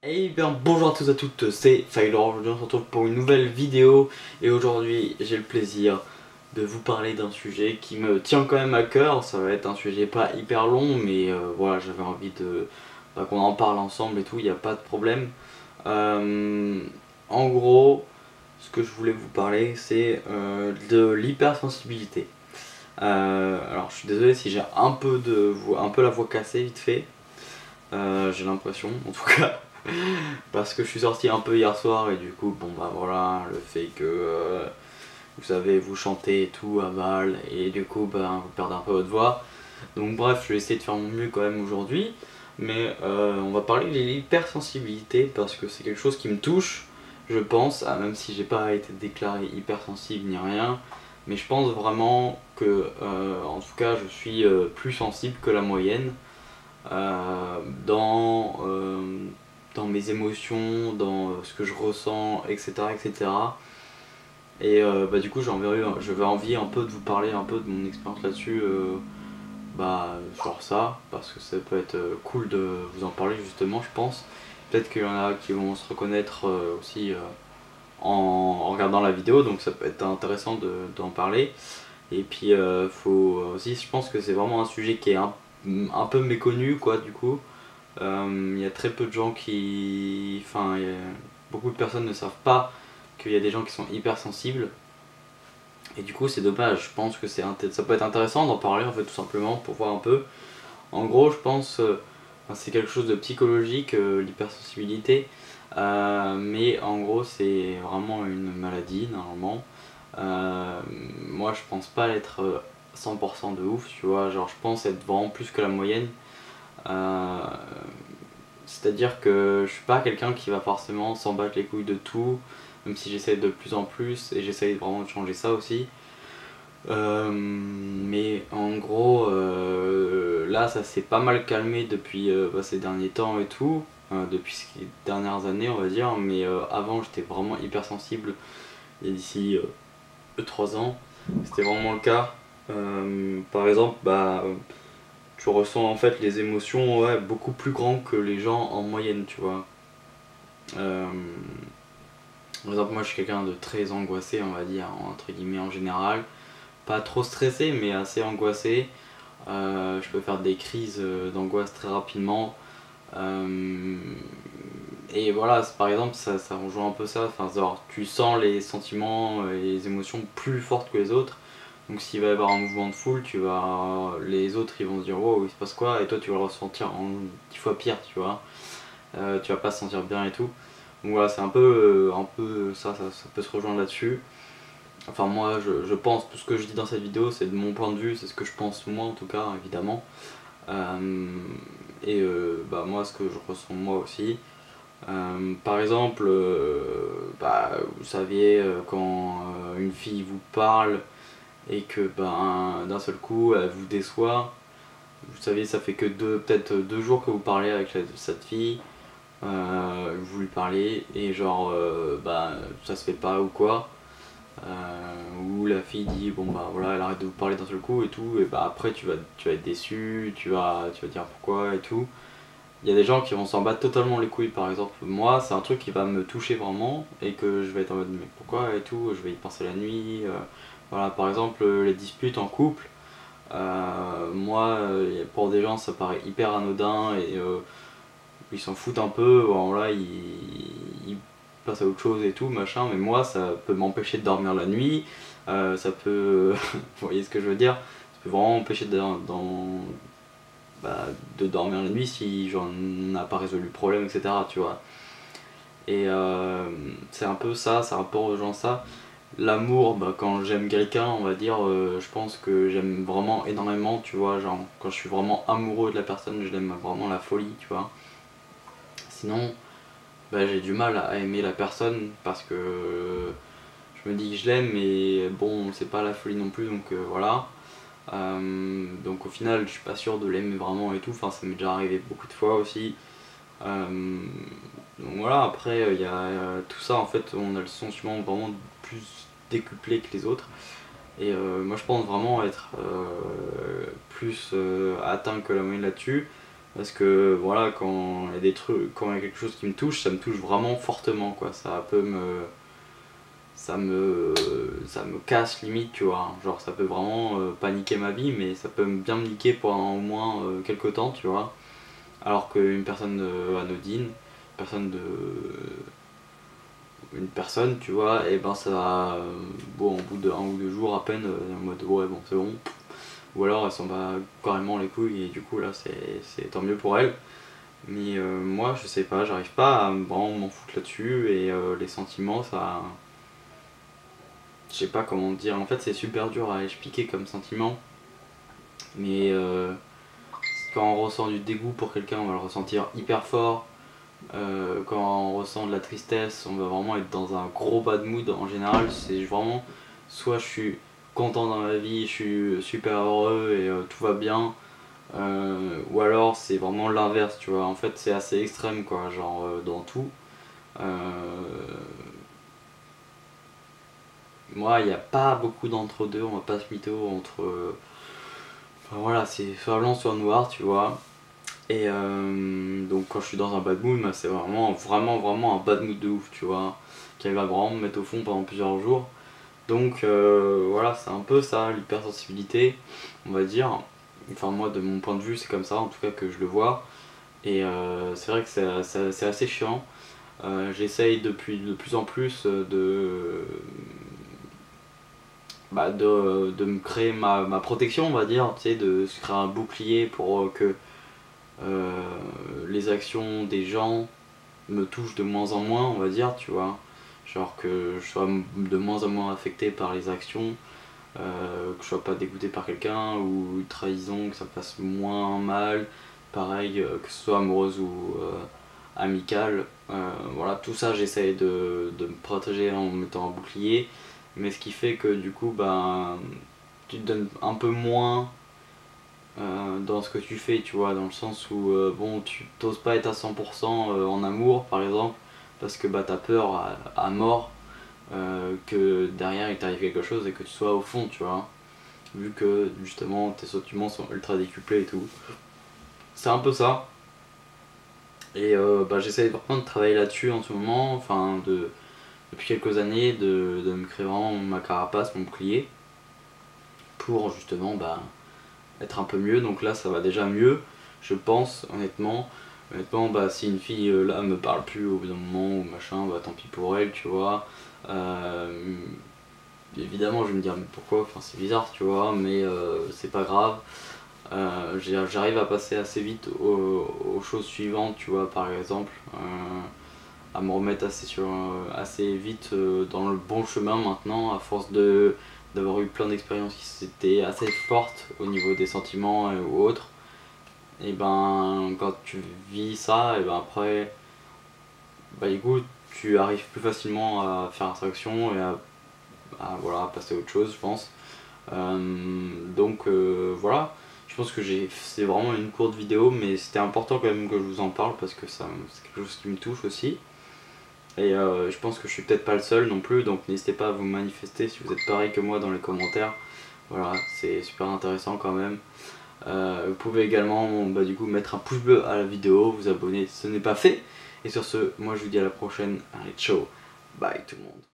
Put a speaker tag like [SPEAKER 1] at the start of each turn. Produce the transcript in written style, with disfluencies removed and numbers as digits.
[SPEAKER 1] Eh bien bonjour à tous et à toutes, c'est Failor. Aujourd'hui on se retrouve pour une nouvelle vidéo et aujourd'hui j'ai le plaisir de vous parler d'un sujet qui me tient quand même à cœur. Ça va être un sujet pas hyper long mais voilà, j'avais envie qu'on en parle ensemble et tout, il n'y a pas de problème. Euh, En gros, ce que je voulais vous parler c'est de l'hypersensibilité. Alors je suis désolé si j'ai un peu la voix cassée vite fait. J'ai l'impression en tout cas. Parce que je suis sorti un peu hier soir et du coup, bon bah voilà, le fait que vous savez, vous chantez et tout à Val et du coup, bah, vous perdez un peu votre voix. Donc bref, je vais essayer de faire mon mieux quand même aujourd'hui. Mais on va parler de l'hypersensibilité parce que c'est quelque chose qui me touche, je pense, même si j'ai pas été déclaré hypersensible ni rien. Mais je pense vraiment que, en tout cas, je suis plus sensible que la moyenne euh, dans, euh, dans mes émotions, dans ce que je ressens, etc. etc. Et bah, du coup, j'avais envie un peu de vous parler un peu de mon expérience là-dessus, sur ça, parce que ça peut être cool de vous en parler justement, je pense. Peut-être qu'il y en a qui vont se reconnaître aussi en regardant la vidéo, donc ça peut être intéressant d'en parler. Et puis, faut aussi, je pense que c'est vraiment un sujet qui est un peu méconnu, quoi, du coup. Il y a très peu de gens qui. Enfin, beaucoup de personnes ne savent pas qu'il y a des gens qui sont hypersensibles. Et du coup, c'est dommage. Je pense que ça peut être intéressant d'en parler, en fait, tout simplement, pour voir un peu. En gros, je pense. C'est quelque chose de psychologique, l'hypersensibilité. Mais en gros, c'est vraiment une maladie, normalement. Moi, je pense pas être 100% de ouf, tu vois. Genre, je pense être vraiment plus que la moyenne. Euh, C'est-à-dire que je suis pas quelqu'un qui va forcément s'en battre les couilles de tout, même si j'essaie de plus en plus et j'essaie vraiment de changer ça aussi. Mais en gros, là ça s'est pas mal calmé depuis ces derniers temps et tout, depuis ces dernières années on va dire, mais avant j'étais vraiment hypersensible et d'ici 3 ans, c'était vraiment le cas. Par exemple, tu ressens en fait les émotions ouais, beaucoup plus grands que les gens en moyenne, tu vois. Euh, Par exemple, moi je suis quelqu'un de très angoissé, on va dire, entre guillemets en général. Pas trop stressé, mais assez angoissé. Je peux faire des crises d'angoisse très rapidement. Euh, et voilà, par exemple, ça rejoint un peu ça. Enfin, genre, tu sens les sentiments et les émotions plus fortes que les autres. Donc s'il va y avoir un mouvement de foule, les autres ils vont se dire wow, il se passe quoi, et toi tu vas le ressentir en 10 fois pire, tu vois. Tu vas pas se sentir bien et tout. Donc voilà, c'est un peu ça peut se rejoindre là-dessus. Enfin moi je pense, tout ce que je dis dans cette vidéo c'est de mon point de vue, c'est ce que je pense moi en tout cas évidemment. Moi ce que je ressens moi aussi. Par exemple, vous saviez quand une fille vous parle et que d'un seul coup elle vous déçoit, vous savez ça fait que peut-être 2 jours que vous parlez avec cette fille, vous lui parlez et genre ça se fait pas ou quoi, où la fille dit bon bah voilà elle arrête de vous parler d'un seul coup et tout, et bah après tu vas être déçu, tu vas dire pourquoi et tout. Il y a des gens qui vont s'en battre totalement les couilles, par exemple moi c'est un truc qui va me toucher vraiment et que je vais être en mode mais pourquoi et tout, je vais y penser la nuit. Voilà, par exemple les disputes en couple, pour des gens ça paraît hyper anodin et ils s'en foutent un peu, bon, là ils passent à autre chose et tout, machin, mais moi ça peut m'empêcher de dormir la nuit, ça peut. Vous voyez ce que je veux dire? Ça peut vraiment m'empêcher de dormir la nuit si j'en ai pas résolu le problème, etc. Tu vois. Et c'est un peu ça, c'est un peu rejoint ça. L'amour, quand j'aime quelqu'un, on va dire, je pense que j'aime vraiment énormément, tu vois, genre quand je suis vraiment amoureux de la personne, je l'aime vraiment la folie, tu vois. Sinon, j'ai du mal à aimer la personne parce que je me dis que je l'aime, mais bon, c'est pas la folie non plus, donc voilà. Donc au final, je suis pas sûr de l'aimer vraiment et tout, enfin, ça m'est déjà arrivé beaucoup de fois aussi. Euh, donc voilà, après, il y a tout ça, en fait, on a le sentiment vraiment plus décuplé que les autres. Et moi, je pense vraiment être plus atteint que la moyenne là-dessus. Parce que voilà, quand il y a des trucs, quand il y a quelque chose qui me touche, ça me touche vraiment fortement quoi. Ça me casse limite, tu vois. Genre ça peut vraiment paniquer ma vie, mais ça peut bien me niquer pendant au moins quelques temps, tu vois. Alors qu'une personne anodine, personne de une personne, tu vois, et ben ça va, bon, au bout de 1 ou 2 jours à peine, en mode ouais, bon, c'est bon. Ou alors elle s'en bat carrément les couilles, et du coup, là, c'est tant mieux pour elle. Mais moi, je sais pas, j'arrive pas à vraiment m'en foutre là-dessus, et les sentiments, ça. Je sais pas comment dire, en fait, c'est super dur à expliquer comme sentiment, mais quand on ressent du dégoût pour quelqu'un, on va le ressentir hyper fort. Quand on ressent de la tristesse, on va vraiment être dans un gros bad mood. En général, c'est vraiment soit je suis content dans ma vie, je suis super heureux et tout va bien, ou alors c'est vraiment l'inverse, tu vois. En fait, c'est assez extrême, quoi, genre dans tout. Euh, Moi, il n'y a pas beaucoup d'entre-deux, on va pas se mytho entre. Enfin voilà, c'est soit blanc, soit noir, tu vois. Et donc quand je suis dans un bad mood, bah, c'est vraiment un bad mood de ouf, tu vois, qui va vraiment me mettre au fond pendant plusieurs jours. Donc voilà, c'est un peu ça, l'hypersensibilité, on va dire. Enfin moi, de mon point de vue, c'est comme ça, en tout cas que je le vois. Et c'est vrai que c'est assez chiant. J'essaye depuis de plus en plus de me créer ma protection, on va dire, tu sais, de se créer un bouclier pour que euh, les actions des gens me touchent de moins en moins, on va dire, tu vois. Genre que je sois de moins en moins affecté par les actions, que je sois pas dégoûté par quelqu'un ou une trahison, que ça passe moins mal. Pareil, que ce soit amoureuse ou amicale. Voilà, tout ça j'essaye de me protéger en mettant un bouclier. Mais ce qui fait que du coup, ben, tu te donnes un peu moins dans ce que tu fais, tu vois, dans le sens où bon, tu t'oses pas être à 100% en amour, par exemple, parce que bah, t'as peur à mort que derrière il t'arrive quelque chose et que tu sois au fond, tu vois, vu que justement tes sentiments sont ultra décuplés et tout. C'est un peu ça, et bah, j'essaie vraiment de travailler là-dessus en ce moment, enfin, depuis quelques années, de me créer vraiment ma carapace, mon bouclier, pour justement bah, être un peu mieux. Donc là ça va déjà mieux, je pense, honnêtement. Bah, si une fille là me parle plus au bout d'un moment ou machin, bah tant pis pour elle, tu vois. Évidemment je vais me dire mais pourquoi, enfin c'est bizarre, tu vois, mais c'est pas grave. J'arrive à passer assez vite aux choses suivantes, tu vois, par exemple, à me remettre assez vite dans le bon chemin maintenant, à force d'avoir eu plein d'expériences qui étaient assez fortes au niveau des sentiments ou autres. Et ben quand tu vis ça, et ben après, bah écoute, tu arrives plus facilement à faire abstraction et voilà, à passer à autre chose, je pense. Donc voilà, je pense que c'est vraiment une courte vidéo, mais c'était important quand même que je vous en parle parce que c'est quelque chose qui me touche aussi. Et je pense que je suis peut-être pas le seul non plus, donc n'hésitez pas à vous manifester si vous êtes pareil que moi dans les commentaires. Voilà, c'est super intéressant quand même. Vous pouvez également bah, du coup mettre un pouce bleu à la vidéo, vous abonner si ce n'est pas fait. Et sur ce, moi je vous dis à la prochaine. Allez, ciao, bye tout le monde.